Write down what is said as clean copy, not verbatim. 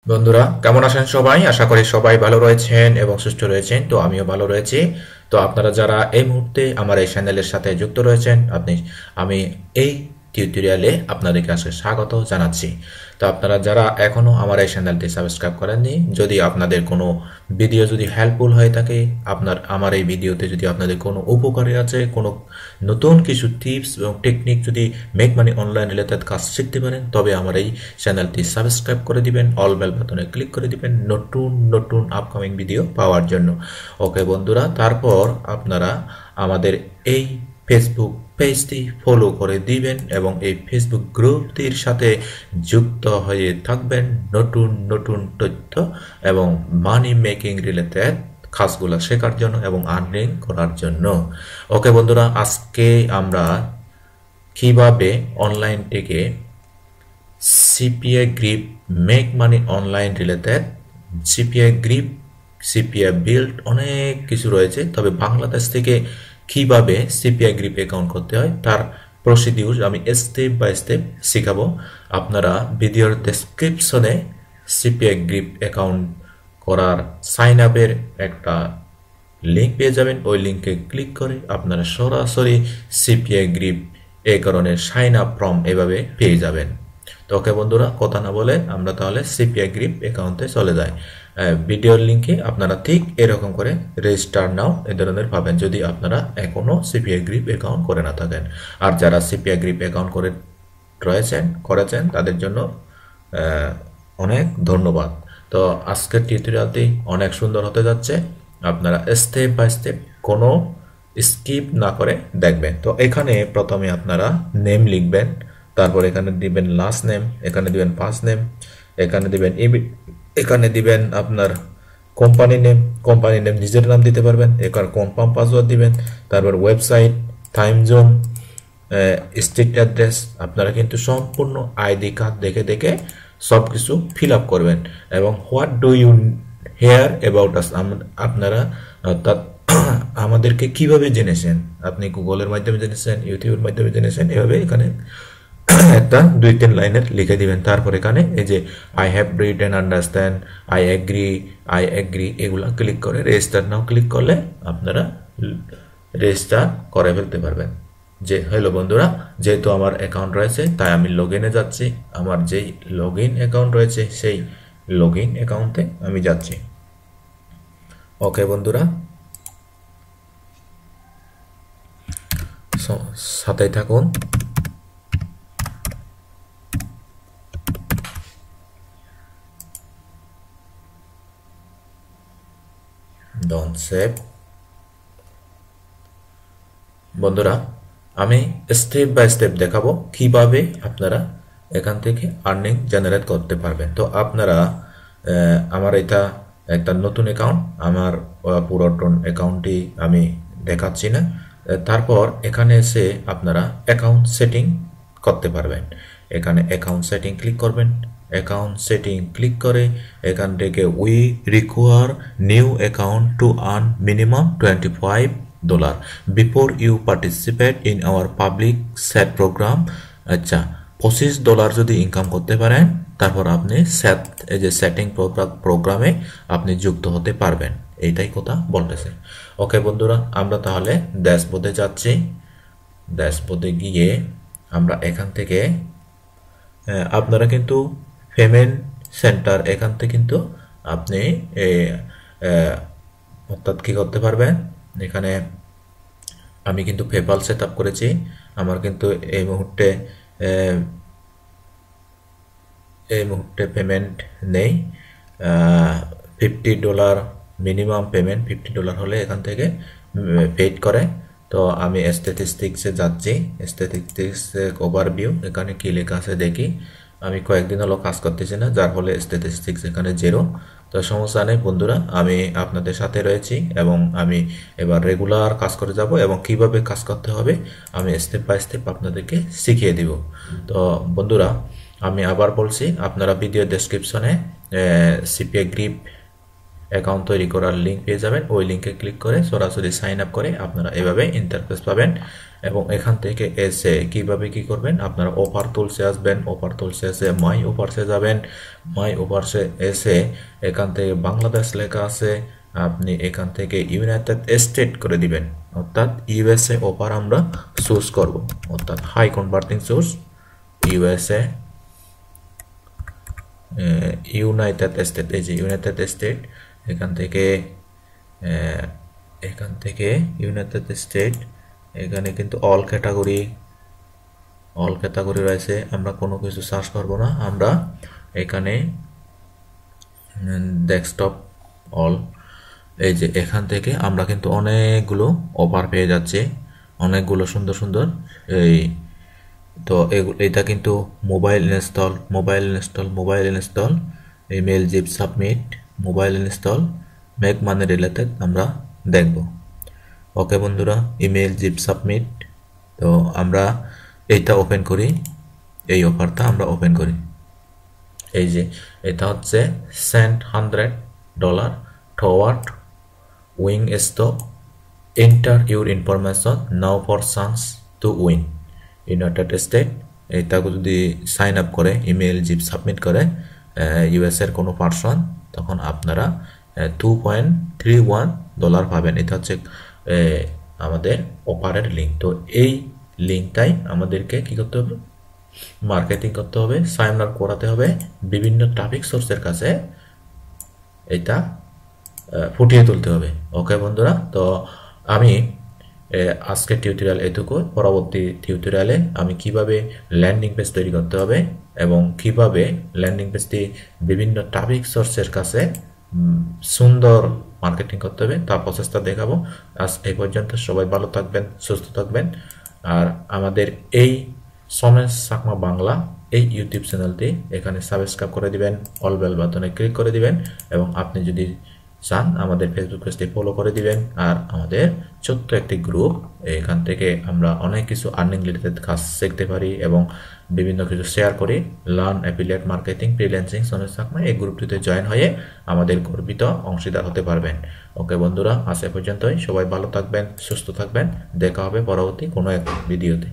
বন্ধুরা কেমন আছেন সবাই? আশা করি সবাই ভালো রয়েছেন এবং সুস্থ রয়েছেন। তো আমিও ভালো রয়েছি। তো আপনারা যারা এই মুহূর্তে আমার এই চ্যানেলের সাথে যুক্ত রয়েছেন, আমি এই টিউটোরিয়ালে আপনাদেরকে আজকে স্বাগত জানাচ্ছি। তো আপনারা যারা এখনো আমার এই চ্যানেলটি সাবস্ক্রাইব করেননি, যদি আপনাদের কোনো ভিডিও যদি হেল্পফুল হয়ে থাকে, আমার এই ভিডিওতে যদি আপনাদের কোনো উপকারী আছে, কোনো নতুন কিছু টিপস এবং টেকনিক যদি মেক মানি অনলাইন রিলেটেড কাজ শিখতে পারেন, তবে আমার এই চ্যানেলটি সাবস্ক্রাইব করে দিবেন, অল বেল বাটনে ক্লিক করে দিবেন নতুন নতুন আপকামিং ভিডিও পাওয়ার জন্য। ওকে বন্ধুরা, তারপর আপনারা আমাদের এই ফেসবুক পেজটি ফলো করে দিবেন এবং এই ফেসবুক গ্রুপটির সাথে যুক্ত হয়ে থাকবেন নতুন নতুন তথ্য এবং মানি মেকিং রিলেটেড কাজগুলো শেখার জন্য এবং আর্নিং করার জন্য। ওকে বন্ধুরা, আজকে আমরা কিভাবে অনলাইন থেকে CPA grip make money online related CPA grip CPA build অনেক কিছু রয়েছে, তবে বাংলাদেশ থেকে কিভাবে সিপিএ গ্রিপ অ্যাকাউন্ট করতে হয় তার প্রসিডিউর আমি স্টেপ বাই স্টেপ শেখাবো। আপনারা ভিডিওর ডেসক্রিপশনে সিপিএ গ্রিপ অ্যাকাউন্ট করার সাইন আপের একটা লিঙ্ক পেয়ে যাবেন। ওই লিঙ্কে ক্লিক করে আপনারা সরাসরি সিপিএ গ্রিপ এই কারণে সাইন আপ ফর্ম এভাবে পেয়ে যাবেন। তো ওকে বন্ধুরা, কথা না বলে আমরা তাহলে সিপিএ গ্রিপ অ্যাকাউন্টে চলে যাই। ভিডিওর লিঙ্কে আপনারা ঠিক এরকম করে রেজিস্টার নাও এ ধরনের পাবেন, যদি আপনারা এখনো সিপিএ গ্রিপ অ্যাকাউন্ট করে না থাকেন। আর যারা সিপিএ গ্রিপ অ্যাকাউন্ট করেছেন তাদের জন্য অনেক ধন্যবাদ। তো আজকের টিউটোরিয়ালটি অনেক সুন্দর হতে যাচ্ছে, আপনারা স্টেপ বাই স্টেপ কোনো স্কিপ না করে দেখবেন। তো এখানে প্রথমে আপনারা নেম লিখবেন, তারপর এখানে দিবেন লাস্ট নেম, এখানে দিবেন ফার্স্ট নেম, এখানে দিবেন আপনার কোম্পানি নেম নিজের নাম দিতে পারবেন, এখানে কনফার্ম পাসওয়ার্ড দিবেন, তারপর website, time zone, street address. আপনারা কিন্তু সম্পূর্ণ আইডি কার্ড দেখে দেখে সব কিছু ফিল আপ করবেন এবং what do you hear about us, আপনারা অর্থাৎ আমাদেরকে কিভাবে জেনেছেন, আপনি গুগলের মাধ্যমে জেনেছেন, ইউটিউবের মাধ্যমে জেনেছেন, এভাবে এখানে একটা 2-3 লাইনের লিখে দিবেন। তারপর এখানে এই যে I have read and understand, I agree এগুলা ক্লিক করে রেজিস্টার নাও ক্লিক করলে আপনারা রেজিস্টার করে ফেলতে পারবেন। যে হ্যালো বন্ধুরা, যেহেতু আমার অ্যাকাউন্ট রয়েছে তাই আমি লগ ইনে যাচ্ছি। আমার যেই লগ ইন অ্যাকাউন্ট রয়েছে সেই লগ ইন অ্যাকাউন্টে আমি যাচ্ছি। ওকে বন্ধুরা, সাথেই থাকুন। Don't save. বন্ধুরা, আমি স্টেপ বাই স্টেপ দেখাবো কিভাবে আপনারা এখান থেকে আর্নিং জেনারেট করতে পারবেন। তো আপনারা আমার এটা একটা নতুন অ্যাকাউন্ট, আমার পুরাতন অ্যাকাউন্টটি আমি দেখাচ্ছি না। তারপর এখানে এসে আপনারা অ্যাকাউন্ট সেটিং করতে পারবেন। এখানে অ্যাকাউন্ট সেটিং ক্লিক করবেন। অ্যাকাউন্ট সেটিং ক্লিক করে এখান থেকে we require new account to earn minimum $25 before you participate in our public set program. আচ্ছা, $25 যদি ইনকাম করতে পারেন তারপর আপনি এই যে সেটিং প্রোগ্রামে আপনি যুক্ত হতে পারবেন, এইটাই কথা বলতেছে। ওকে বন্ধুরা, আমরা তাহলে ড্যাশবোর্ডে যাচ্ছি। ড্যাশবোর্ডে গিয়ে আমরা এখান থেকে আপনারা কিন্তু পেমেন্ট সেন্টার এখান থেকে কিন্তু আপনি অর্থাৎ কি করতে পারবেন। এখানে আমি কিন্তু পেপাল সেট আপ করেছি, আমার কিন্তু এই মুহূর্তে পেমেন্ট নেই। $50 মিনিমাম পেমেন্ট, $50 হলে এখান থেকে পেড করে। তো আমি স্ট্যাটিস্টিক্সে যাচ্ছি, স্ট্যাটিস্টিক্স ওভারভিউ, এখানে কি লেখা আছে দেখি। আমি কয়েকদিন হলো কাজ করতেছি না, যার ফলে স্ট্যাটিস্টিক্স এখানে 0। তো সমস্যা নেই বন্ধুরা, আমি আপনাদের সাথে রয়েছি এবং আমি এবার রেগুলার কাজ করে যাব এবং কিভাবে কাজ করতে হবে আমি স্টেপ বাই স্টেপ আপনাদেরকে শিখিয়ে দিব। তো বন্ধুরা, আমি আবার বলছি, আপনারা ভিডিও ডেসক্রিপশনে সিপিএ গ্রিপ অ্যাকাউন্ট তৈরি করার লিঙ্ক পেয়ে যাবেন। ওই লিঙ্কে ক্লিক করে সরাসরি সাইন আপ করে আপনারা এভাবে ইন্টারফেস পাবেন। এবং এখান থেকে এসে কিভাবে কি করবেন, আপনারা অফার টুলসে আসবেন। অফার টুলসে এসে মাই অফারসে যাবেন। মাই অফারসে এসে এখান থেকে বাংলাদেশ লেখা আছে, আপনি এখান থেকে ইউনাইটেড স্টেট করে দিবেন, অর্থাৎ ইউএসএ অফার আমরা চুজ করব, অর্থাৎ high converting source USA United State. এই যে ইউনাইটেড স্টেট, এখান থেকে ইউনাইটেড স্টেট, এখানে কিন্তু অল ক্যাটাগরি রয়েছে। আমরা কোনো কিছু সার্চ করব না, আমরা এখানে ডেস্কটপ অল, এই যে এখান থেকে আমরা কিন্তু অনেকগুলো অফার পেয়ে যাচ্ছে, অনেকগুলো সুন্দর সুন্দর। এই তো এটা কিন্তু mobile install, email zip submit, mobile install, make money related আমরা দেখব। ওকে বন্ধুরা, ইমেল জিপ সাবমিট, তো আমরা এইটা ওপেন করি, এই অফারটা আমরা ওপেন করি। এই যে এটা হচ্ছে send $100 toward wing stock, enter your information now for chance to win united state. এটা যদি সাইন আপ করে, ইমেল জিপ সাবমিট করে ইউএসের কোনো পার্সন, তখন আপনারা $2.31 পাবেন। এটা হচ্ছে আমাদের অফারের লিঙ্ক। তো এই লিঙ্কটাই আমাদেরকে কি করতে হবে, মার্কেটিং করতে হবে, সাইন আপ করাতে হবে বিভিন্ন ট্রাফিক সোর্সের কাছে, এটা ফুটিয়ে তুলতে হবে। ওকে বন্ধুরা, তো আমি আজকের টিউটোরিয়াল এটুকু। পরবর্তী টিউটোরিয়ালে আমি কিভাবে ল্যান্ডিং পেজ তৈরি করতে হবে এবং কিভাবে ল্যান্ডিং পেজটি বিভিন্ন ট্রাফিক সোর্সের কাছে সুন্দর মার্কেটিং করতে হবে তার প্রচেষ্টা দেখাবো। আজ এই পর্যন্ত, সবাই ভালো থাকবেন, সুস্থ থাকবেন। আর আমাদের এই সমেশ চাকমা বাংলা এই ইউটিউব চ্যানেলটি এখানে সাবস্ক্রাইব করে দিবেন, অল বেল বাটনে ক্লিক করে দিবেন, এবং আপনি যদি চান আমাদের ফেসবুক পেজটি ফলো করে দিবেন। আর আমাদের ছোট্ট একটি গ্রুপ, এখান থেকে আমরা অনেক কিছু আর্নিং রিলেটেড কাজ শিখতে পারি এবং বিভিন্ন কিছু শেয়ার করি। Learn affiliate marketing freelancing Somesh Chakma, এই গ্রুপটিতে জয়েন হয়ে আমাদের গর্বিত অংশীদার হতে পারবেন। ওকে বন্ধুরা, আজ এ পর্যন্তই। সবাই ভালো থাকবেন, সুস্থ থাকবেন। দেখা হবে পরবর্তী কোনো এক ভিডিওতে।